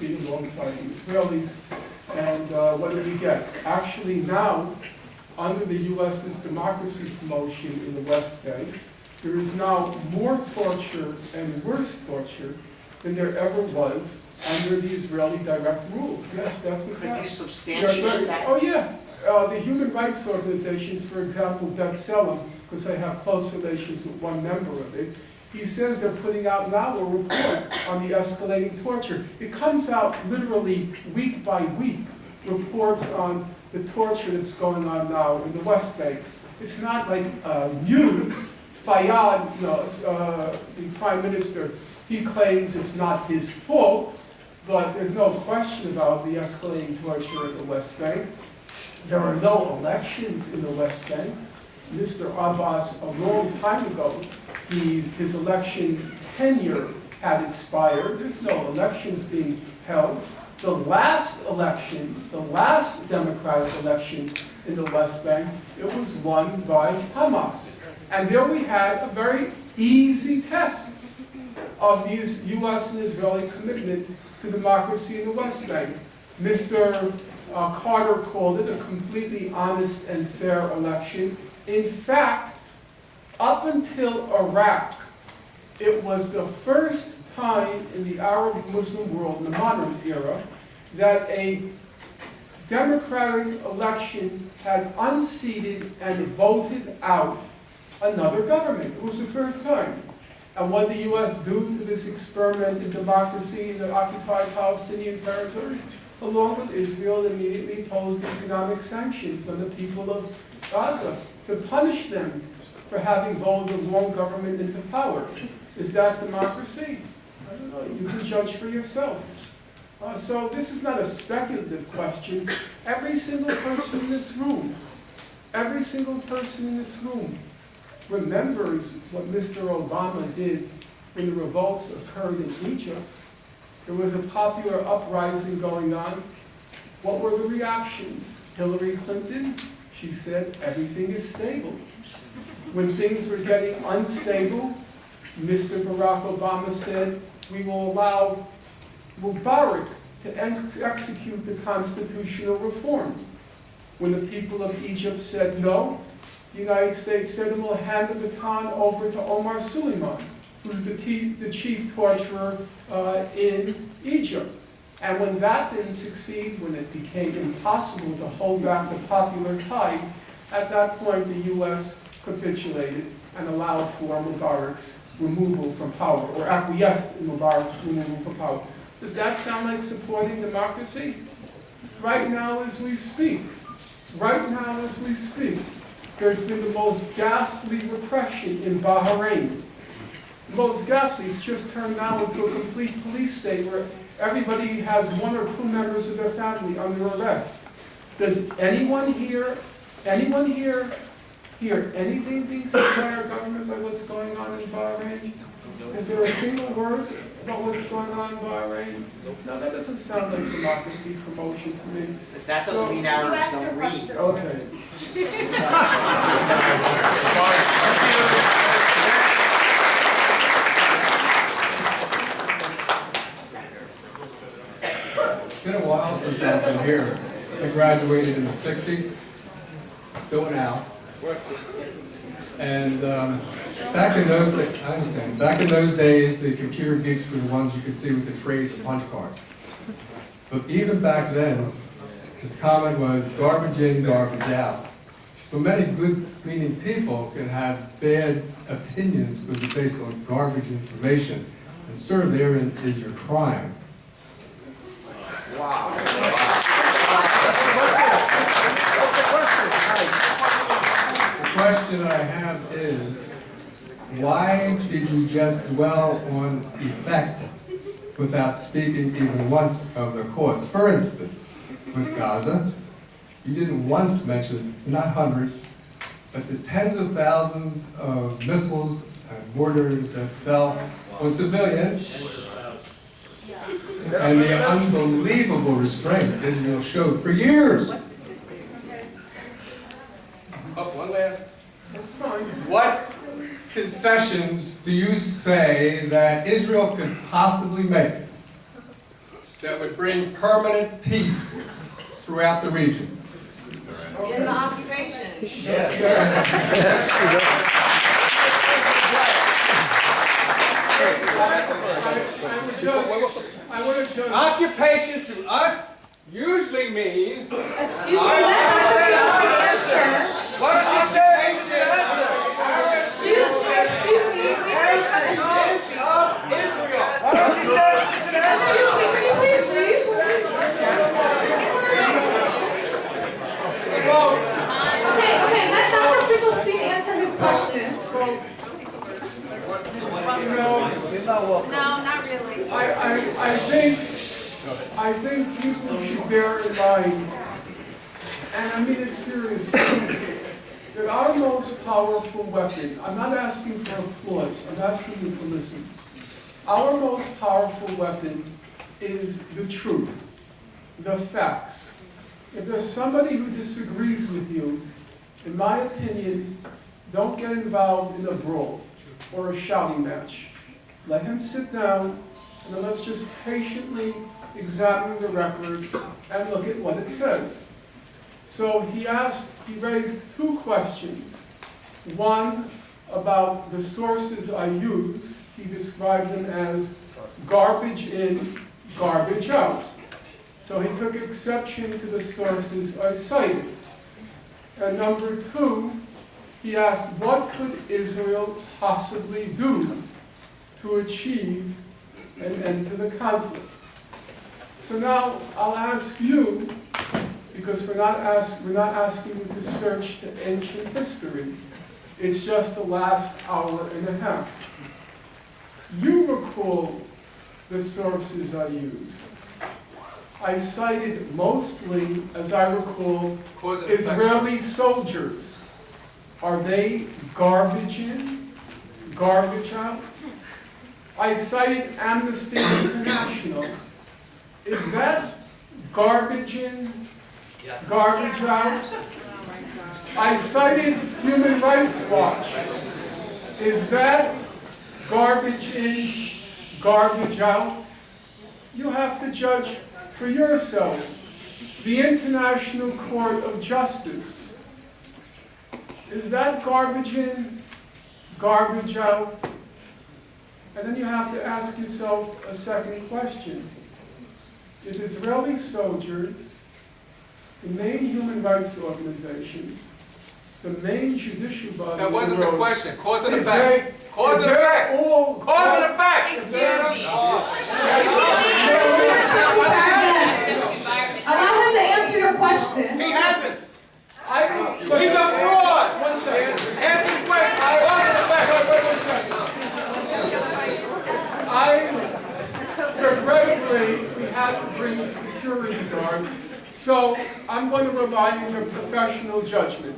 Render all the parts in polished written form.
alongside the Israelis. And what did we get? Actually now, under the U.S.'s democracy promotion in the West Bank, there is now more torture and worse torture than there ever was under the Israeli direct rule. Yes, that's a fact. Could you substantiate that? Oh yeah. The human rights organizations, for example, B'Tselem, because I have close relations with one member of it, he says they're putting out now a report on the escalating torture. It comes out literally week by week, reports on the torture that's going on now in the West Bank. It's not like news. Fayyad, the Prime Minister, he claims it's not his fault, but there's no question about the escalating torture in the West Bank. There are no elections in the West Bank. Mr. Abbas, a long time ago, his election tenure had expired. There's no elections being held. The last election, the last democratic election in the West Bank, it was won by Hamas. And there we had a very easy test of the U.S. and Israeli commitment to democracy in the West Bank. Mr. Carter called it a completely honest and fair election. In fact, up until Iraq, it was the first time in the Arab-Muslim world, in the modern era, that a democratic election had unseated and voted out another government. It was the first time. And what did the U.S. do to this experiment in democracy in the occupied Palestinian territories? Along with Israel, immediately imposed economic sanctions on the people of Gaza to punish them for having voted the wrong government into power. Is that democracy? I don't know. You can judge for yourself. So this is not a speculative question. Every single person in this room, every single person in this room remembers what Mr. Obama did when the revolts occurred in Egypt. There was a popular uprising going on. What were the reactions? Hillary Clinton, she said, everything is stable. When things were getting unstable, Mr. Barack Obama said, we will allow Mubarak to execute the constitutional reform. When the people of Egypt said no, the United States said it will hand the baton over to Omar Suleiman, who's the chief torturer in Egypt. And when that didn't succeed, when it became impossible to hold back the popular tide, at that point the U.S. capitulated and allowed for Mubarak's removal from power, or acquiesced in Mubarak's removal from power. Does that sound like supporting democracy? Right now as we speak, there's been the most ghastly repression in Bahrain. The most ghastly. It's just turned now into a complete police state where everybody has one or two members of their family under arrest. Does anyone here hear anything being said by our government by what's going on in Bahrain? Is there a single word about what's going on in Bahrain? No, that doesn't sound like democracy promotion to me. But that doesn't mean Arabs don't read. Okay. It's been a while since I've been here. I graduated in the 60s, still now. And back in those days, I understand, back in those days, the computer geeks were the ones you could see with the trays of punch cards. But even back then, this comment was garbage in, garbage out. So many good-meaning people can have bad opinions based on garbage information. And sir, therein is your crime. Wow. The question I have is, why did you just dwell on effect without speaking even once of the cause? For instance, with Gaza, you didn't once mention, not hundreds, but the tens of thousands of missiles and mortars that fell on civilians, and the unbelievable restraint Israel showed for years. Oh, one last. That's fine. What concessions do you say that Israel could possibly make that would bring permanent peace throughout the region? In the occupation. I want to just... Occupation to us usually means... Excuse me, let Dr. Finkelstein answer. What did you say? Excuse me. Israel. Excuse me, can you please leave? Okay, let Dr. Finkelstein answer his question. No, not really. I think people should bear in mind, and I mean it seriously, that our most powerful weapon, I'm not asking for applause, I'm asking you to listen. Our most powerful weapon is the truth, the facts. If there's somebody who disagrees with you, in my opinion, don't get involved in a brawl or a shouting match. Let him sit down, and then let's just patiently examine the record and look at what it says. So he raised two questions. One about the sources I use. He described them as garbage in, garbage out. So he took exception to the sources I cited. And number two, he asked, what could Israel possibly do to achieve an end to the conflict? So now I'll ask you, because we're not asking you to search the ancient history. It's just the last hour and a half. You recall the sources I used. I cited mostly, as I recall, Israeli soldiers. Are they garbage in, garbage out? I cited Amnesty International. Is that garbage in, garbage out? I cited Human Rights Watch. Is that garbage in, garbage out? You have to judge for yourself. The International Court of Justice. Is that garbage in, garbage out? And then you have to ask yourself a second question. If Israeli soldiers, the main human rights organizations, the main judicial body... That wasn't the question. Cause and If effect. Cause and effect. Cause and effect. Allow him to answer your question. He hasn't. He's a fraud. Answer the question. Cause and effect. Regrettably, we have to bring security guards, so I'm going to rely on your professional judgment.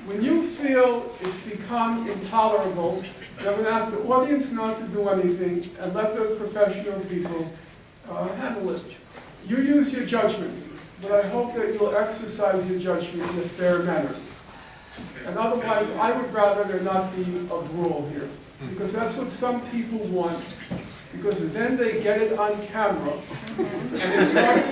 When you feel it's become intolerable, then I'm going to ask the audience not to do anything and let the professional people handle it. You use your judgments, but I hope that you'll exercise your judgment in a fair manner. And otherwise, I would rather there not be a brawl here, because that's what some people want, because then they get it on camera, and it's right